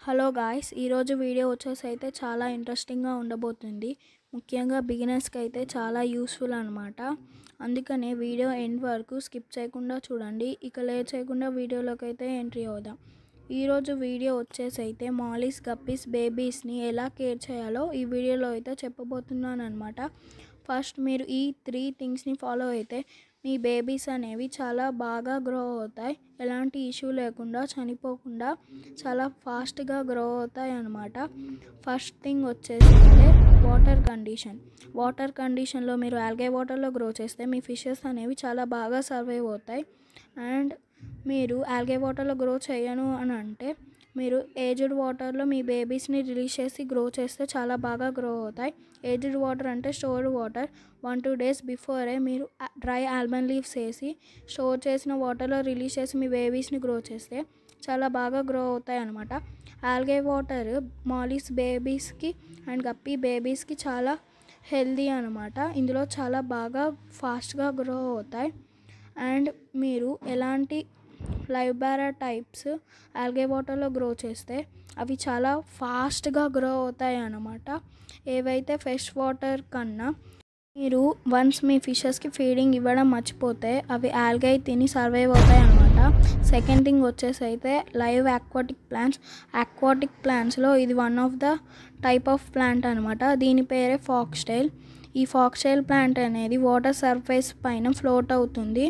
Hello guys, ఈరోజు video వచ్చేసి అయితే చాలా ఇంట్రెస్టింగ్గా ఉండబోతుంది. ముఖ్యంగా బిగినర్స్కి అయితే చాలా యూస్ఫుల్ అనమాట. అందుకనే వీడియో ఎండ్ వరకు స్కిప్ చేయకుండా చూడండి. ఇక లేట్ చేయకుండా వీడియోలోకి అయితే ఎంట్రీ అవుదాం. ఈరోజు వీడియో వచ్చేసి అయితే మాలీస్ గప్పీస్ బేబీస్ని ఎలా కేర్ చేయాలో ఈ వీడియోలో అయితే చెప్పబోతున్నాను అనమాట. ఫస్ట్ మీరు ఈ 3 థింగ్స్ని ఫాలో అయితే మీ బేబీస్ అనేవి చాలా బాగా గ్రో అవుతాయి. ఎలాంటి ఇష్యూ లేకుండా చనిపోకుండా చాలా ఫాస్ట్గా గ్రో అవుతాయి అన్నమాట. ఫస్ట్ థింగ్ వచ్చేసి వాటర్ కండిషన్లో మీరు ఆల్గే వాటర్లో గ్రో చేస్తే మీ ఫిషెస్ అనేవి చాలా బాగా సర్వైవ్ అవుతాయి. అండ్ మీరు ఆల్గే వాటర్లో గ్రో చేయను అని అంటే మీరు ఏజ్డ్ వాటర్లో మీ బేబీస్ని రిలీజ్ చేసి గ్రో చేస్తే చాలా బాగా గ్రో అవుతాయి. ఏజ్డ్ వాటర్ అంటే స్టోర్డ్ వాటర్ 1-2 డేస్ బిఫోరే మీరు డ్రై ఆల్మండ్ లీవ్స్ వేసి స్టోర్ చేసిన వాటర్లో రిలీజ్ చేసి మీ బేబీస్ని గ్రో చేస్తే చాలా బాగా గ్రో అవుతాయి అన్నమాట. ఆల్గే వాటర్ మాలీస్ బేబీస్కి అండ్ గప్పీ బేబీస్కి చాలా హెల్దీ అనమాట. ఇందులో చాలా బాగా ఫాస్ట్గా గ్రో అవుతాయి. అండ్ మీరు ఎలాంటి లైవ్ బ్యారా టైప్స్ ఆల్గే వాటర్లో గ్రో చేస్తే అవి చాలా ఫాస్ట్గా గ్రో అవుతాయి అన్నమాట. ఏవైతే ఫ్రెష్ వాటర్ కన్నా మీరు వన్స్ మీ ఫిషెస్కి ఫీడింగ్ ఇవ్వడం మర్చిపోతే అవి ఆల్గే తిని సర్వైవ్ అవుతాయి అన్నమాట. సెకండ్ థింగ్ వచ్చేసి అయితే లైవ్ ఆక్వాటిక్ ప్లాంట్స్లో ఇది one of the type of plant అనమాట. దీని పేరే ఫాక్స్టైల్. ఈ ఫాక్స్టైల్ ప్లాంట్ అనేది వాటర్ సర్ఫేస్ పైన ఫ్లోట్ అవుతుంది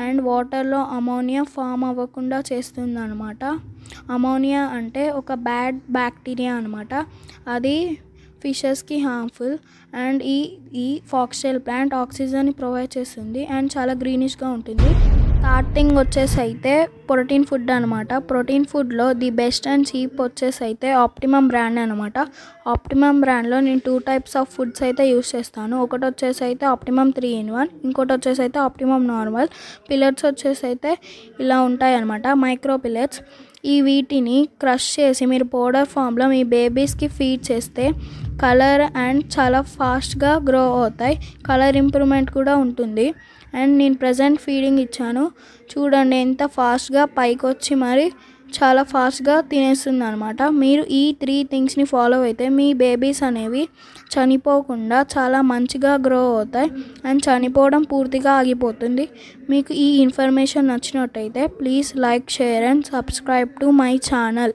అండ్ వాటర్లో అమోనియా ఫామ్ అవ్వకుండా చేస్తుంది అనమాట. అమోనియా అంటే ఒక బ్యాడ్ బ్యాక్టీరియా అనమాట. అది ఫిషెస్కి హార్మ్ఫుల్. అండ్ ఈ ఫాక్స్టైల్ ప్లాంట్ ఆక్సిజన్ని ప్రొవైడ్ చేస్తుంది అండ్ చాలా గ్రీనిష్గా ఉంటుంది. థర్డ్ థింగ్ వచ్చేసి అయితే ప్రోటీన్ ఫుడ్ అనమాట. ప్రోటీన్ ఫుడ్లో ది బెస్ట్ అండ్ చీప్ వచ్చేసి అయితే ఆప్టిమమ్ బ్రాండ్ అనమాట. ఆప్టిమమ్ బ్రాండ్లో నేను 2 టైప్స్ ఆఫ్ ఫుడ్స్ అయితే యూస్ చేస్తాను. ఒకటి వచ్చేసి అయితే ఆప్టిమమ్ 3-in-1, ఇంకోటి వచ్చేసి అయితే ఆప్టిమమ్ నార్మల్. పిల్లెట్స్ వచ్చేసి అయితే ఇలా ఉంటాయి అనమాట, మైక్రో పిల్లెట్స్. ఈ వీటిని క్రష్ చేసి మీరు పౌడర్ ఫామ్లో మీ బేబీస్కి ఫీడ్ చేస్తే కలర్ అండ్ చాలా ఫాస్ట్గా గ్రో అవుతాయి. కలర్ ఇంప్రూవ్మెంట్ కూడా ఉంటుంది. అండ్ నేను ప్రజెంట్ ఫీడింగ్ ఇచ్చాను, చూడండి ఎంత ఫాస్ట్గా పైకి వచ్చి మరి చాలా ఫాస్ట్గా తినేస్తుంది అనమాట. మీరు ఈ 3 థింగ్స్ని ఫాలో అయితే మీ బేబీస్ అనేవి చనిపోకుండా చాలా మంచిగా గ్రో అవుతాయి అండ్ చనిపోవడం పూర్తిగా ఆగిపోతుంది. మీకు ఈ ఇన్ఫర్మేషన్ నచ్చినట్టయితే please like, share and subscribe to my channel.